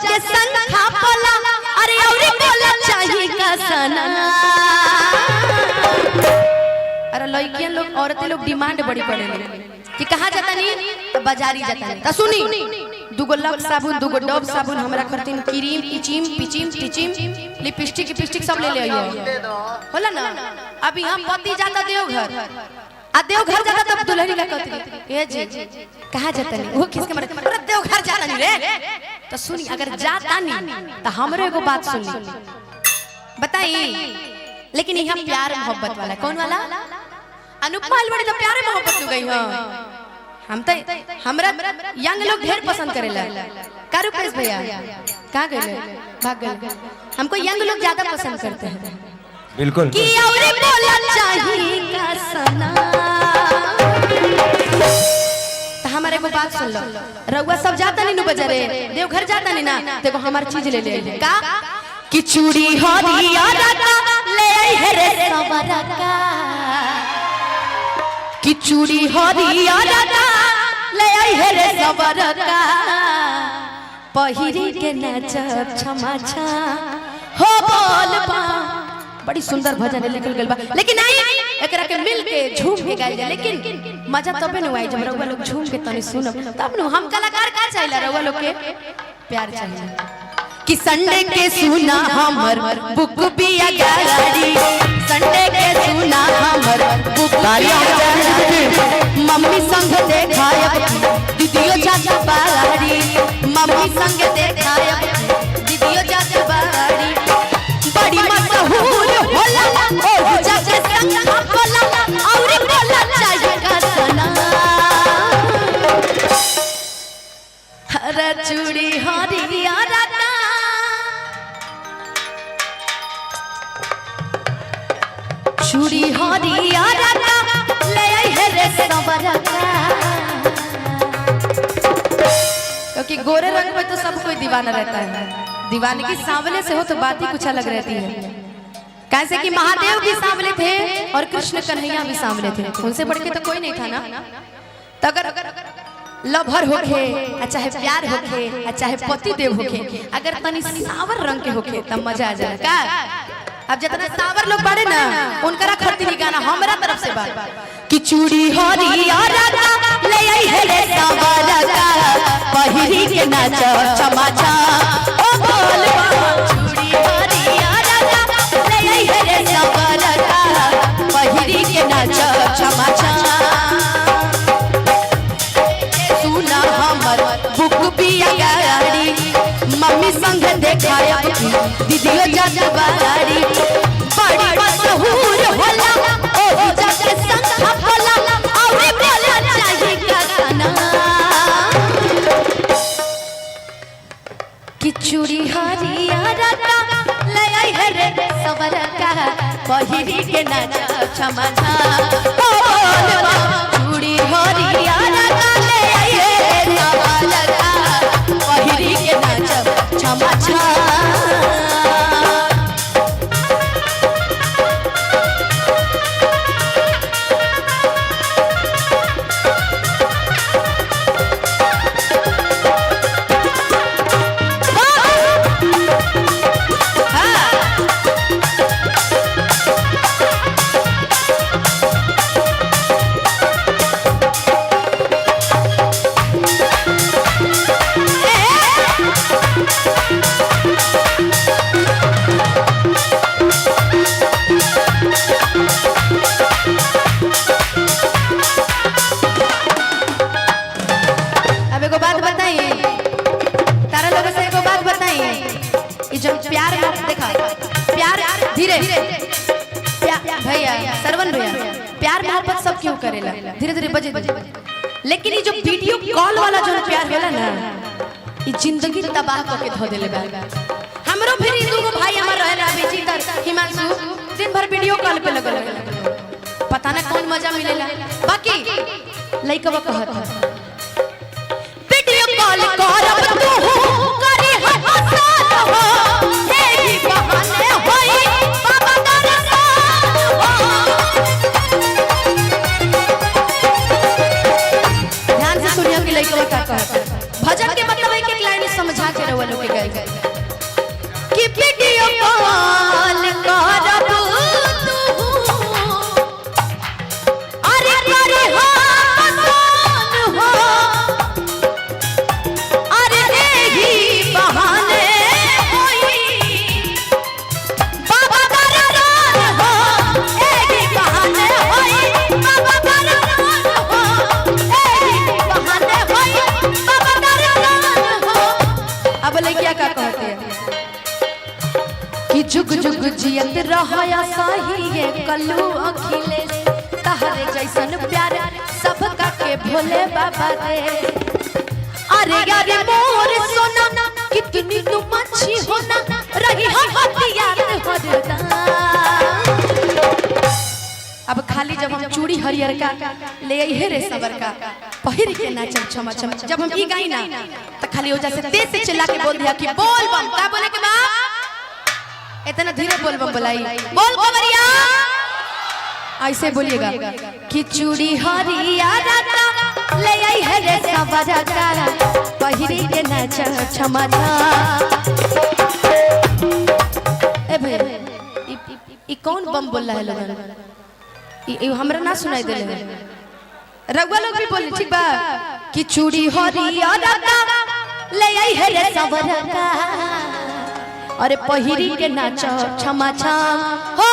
जाके संग खापला अरे औरी बोला चाहिए का सना। अरे लड़कियां लोग औरतें लोग डिमांड बड़ी करेले कि कहाँ जाता नहीं तो बाजारी जाता नहीं तो सुनी दुगो लक्स साबुन दुगो डब साबुन हमरा करतीन क्रीम इचिम पिचिम टिचिम लिपस्टिक सब ले ले आइयो होला ना। अभी हम पति जाता देवघर आ देवघर जाता तब दुल्हन का कहती ए जी कहाँ जाता नहीं वो किसके मारे अरे देवघर जाता नहीं रे। तो सुनी अगर जाता नहीं तो हमरे एगो बात सुन ली बताई। लेकिन यहाँ प्यार मोहब्बत वाला कौन वाला अनुपमा अलवाड़ी तो प्यारे मोहब्बत हो गई। हां हम तो हमरा यंग लोग ढेर पसंद करेला का रुपेश भैया कहाँ गए भाग गए। हमको यंग लोग ज्यादा पसंद करते हैं बिल्कुल कि औरे बोला चाहिए का सना। तो हमारे को बात सुन लो रउआ सब जाता नहीं नु बाजारे देवघर जाता नहीं ना देखो हमारी चीज ले ले का कि चूड़ी हरियारा का ले आई है रे सवरा का कि चूड़ी हरियारा का ले आई है रे सवरा का पहिरी के नाचब छमा छा हो बोल बा। बड़ी सुंदर भजन लिखल गइल बा लेकिन आई एकरा के मिल के झूम के गाइल जा लेकिन मजा तबे न आई जब रउआ लोग झूम के तनी सुनब तब न हम कलाकार का चाहिए रउआ लोग के प्यार चाहिए कि संडे के सुना हमर बुक बिया गाड़ी संडे के सुना हमर बुक बिया गाड़ी मम्मी संग देखायब दीदियो चाचा बाड़ी मम्मी संग देखायब दीदियो चाचा बाड़ी बड़ी मशहूर होला ओ चाचा संग होला और बोला चाहिए का सना। हरा चूड़ी हरियारा का चूड़ी हरियारा का ले आई है रे सवरा का। क्योंकि गोरे रंग में तो सब कोई दीवाना रहता है दीवाने की सांवले से हो तो बात ही कुछ अलग रहती है। कैसे कि महादेव भी सांवले थे और कृष्ण कन्हैया भी सांवले थे उनसे बढ़ के तो कोई नहीं था ना। तो अगर लभर होके चाहे प्यार होके चाहे पति देव होके अगर तनी सावर रंग के होके तब मजा आ जाए का। अब जितना सावर लोग बड़े ना उनका खर्ची नहीं गाना हमरा तरफ से बात कि चूड़ी हरियारा का ले आई है रे सवरा का पहिरी के नाच छमा छा ओ बोल चूड़ी हरियारा का ले आई है रे सवरा का पहिरी के नाच छमा छा। सुना हमर बुक बिया गाड़ी मम्मी संग देखायब दीदियो चाचा बाड़ी बड़ी मशहूर होला ओ जाके संग होला और बोला चाहिए का सना। कि चूड़ी हरियारा का ले आई है रे सवरा का पहिरी के नाच छमा छा ओ बोलवा चूड़ी हरियारा का ले आई है सवरा का पहिरी के नाच छमा छा। प्यार देखा प्यार धीरे भैया सरवन भैया प्यार मोहब्बत सब क्यों करेला धीरे धीरे बजे लेकिन ये जो वीडियो कॉल वाला जो प्यार होला ना ये जिंदगी तबाह करके धो देले बा। हमरो फिर दूगो भाई हमर रहला बेचितर हिमांशु दिन भर वीडियो कॉल पे लगल पता ना कौन मजा मिलेला। बाकी लइकवा कहत वीडियो कॉल करब तू करी हसन हो एही बहाने होई बाबा दरसान ध्यान से सुनियो कि लइकवा का कहत भजन के मतलब एक एक लाइन समझा के रहो लोग के गई कि वीडियो कॉल करब तू अरे करे हम हो अरे एही बहाने होई बाबा दरबार हो एही बहाने होई बाबा दरबार हो एही बहाने होई बाबा दरबार हो। अब लइकिया का कहते हैं कि जुग जुग जियत रहया सही ये कल्लू अखिलेश तहरे जैसन प्यार सबका के भोले बाबा दे। अरे यार मोर सोना कितनी तुम अच्छी होना रही हो हथियार हरदम। अब खाली जब हम चूड़ी हरियर का ले आई है रे सबर का पहिर के नाचम छमा छम जब हम ई गाई ना तो खाली हो जैसे तेज से चिल्ला के बोल दिया कि बोल बम का बोले के बा इतना धीरे बोल बम बुलाई बोल कवरिया ऐसे बोलिएगा कि चूड़ी हरिया राता ले आई है रे सबर का पहिरी के नाच छमा छम। ए भाई ई कौन बम बोल रहा है लोगन ई हमरा ना सुनाई देले रघुआ लोग भी बोले ठीक बा कि चूड़ी हरिया राता ले आई है रे सबर का अरे पहिरी के नाच छमा छम हो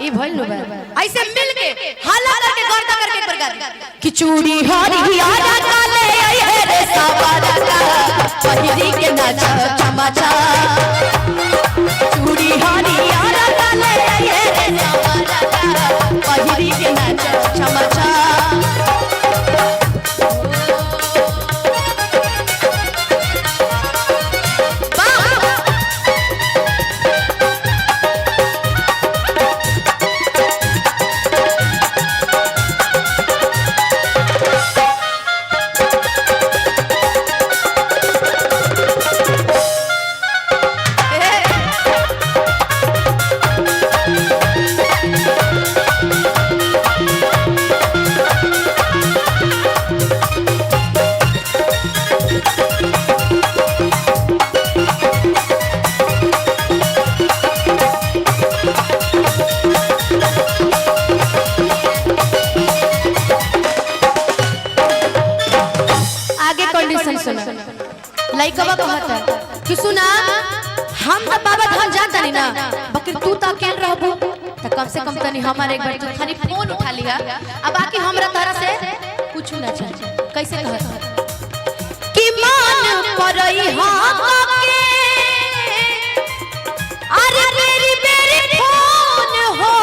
ई भइल नु बा ऐसे मिल के हाला करके गर्दा करके एक बार कि चूड़ी हरिया राता ले आई है रे सबर का पहिरी के नाच छमा छम चूड़ी हरिया राता ले आई है रे सबर का पहिरी के नाच छमा छम। लइकवा कहता कि सुना हम तो बाबा धाम जाता नहीं ना बकर तू तो अकेले रहबू तो कम से कम तनी हमारे एक बार तू खाली फोन उठा लिया अब बाकी हमरा तरह से कुछ ना चाहिए। कैसे कहता कि मान परई हम के अरे मेरी मेरी फोन हो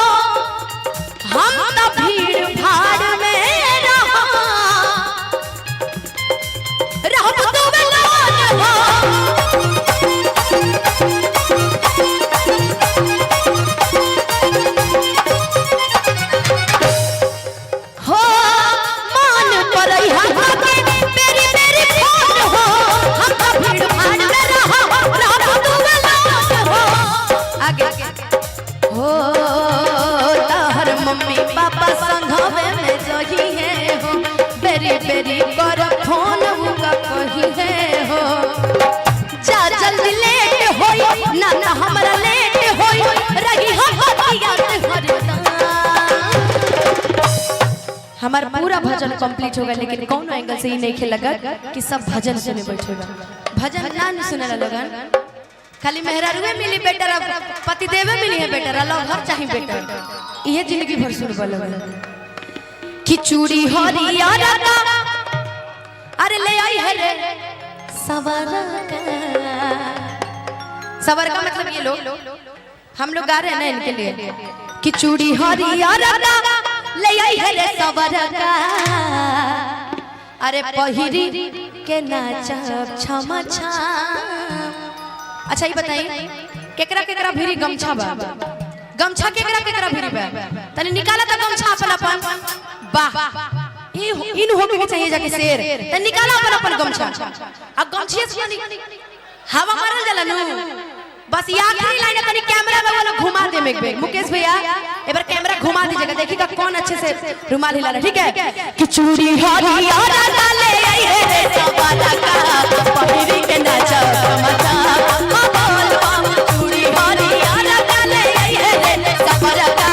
हम तो भीड़ भाड़ में हमारा पूरा भजन कंप्लीट होगा लेकिन कौन एंगल से ही नहीं खेल लगा कि सब भजन सुने बैठेगा भजन ना नहीं सुने लगन खाली मेहरारुए मिली बेटा पति देवे मिली है बेटा लो घर चाहिए बेटा ये जिंदगी भर सुनबा लगन कि चूड़ी हरिया राता अरे ले आई है रे सवर का मतलब ये लोग हम लोग गा रहे हैं ना इनके लिए कि चूड़ी हरिया राता ले आई है रे सवर का अरे पहिरी के नाचब छमा छम। अच्छा ये बताइए केकरा केकरा भिरी गमछा बा गमछा केकरा केकरा भिरी बा तने निकाला त गमछा अपन अपन वाह इन होके के चाहिए जाके शेर त निकाला अपन अपन गमछा अब गमछिए से हवा मारल जाला नु बस ये आखिरी लाइन है, तनी कैमरा में वाला घुमा दे में एक मुकेश भैया एक बार कैमरा घुमा दीजिएगा, देखिएगा कौन अच्छे से रुमाल हिला रहा है, ठीक है। कि चूड़ी हरियारा डाले आई है रे सवाला का पहिरी के नाचा मचा बोल बम चूड़ी हरियारा डाले आई है रे सवाला का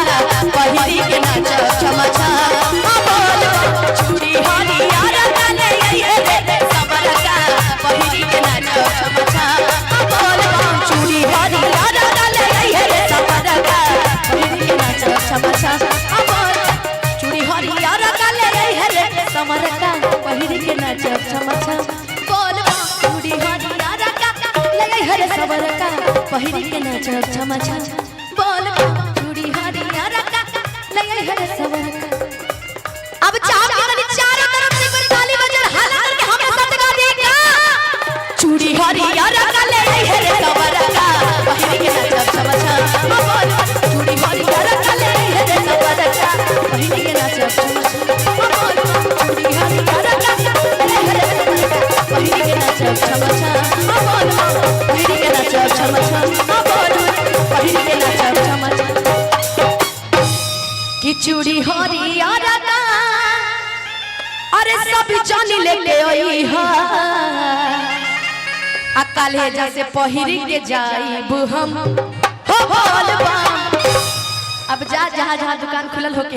पहिरी के नाचा चमचा बोल बम चूड़ी हरियारा डाले आई है रे सवाला का पहिरी के नाचा चमचा बोल बम चूड़ी हरियारा डाले आई है रे सवाला का पहिरी के नाचा चमचा बोल चूड़ी हरियारा डाले आई है रे सवाला का पहिरी के नाचा चमचा बोल चूड़ी हरियारा का लगे हरे सबर का पहिरी के नाचा चमचा बोल चूड़ी हरियारा का लगे हरे सबर का। अब चाप के चारों तरफ से कोई ताली बजा हाला करके हमें साथ गा देगा। चूड़ी हरियारा का लगे हरे सबर का पहिरी के नाचा चमचा बोल चूड़ी हरियारा का लगे हरे सबर का पहिरी के नाचा चमचा बोल चूड़ी हरियारा का लगे हरे सबर का पहिरी के नाचा चमचा बोल पहिरी के नाचा चमचा बोल पहिरी के नाचा चमचा। कि चूड़ी हरियारा का अरे सब जानी लेके आई हा अकाले जैसे पहिरी के जाइब हम हो बोल बम। अब जा जहाँ जहाँ दुकान खुलल हो के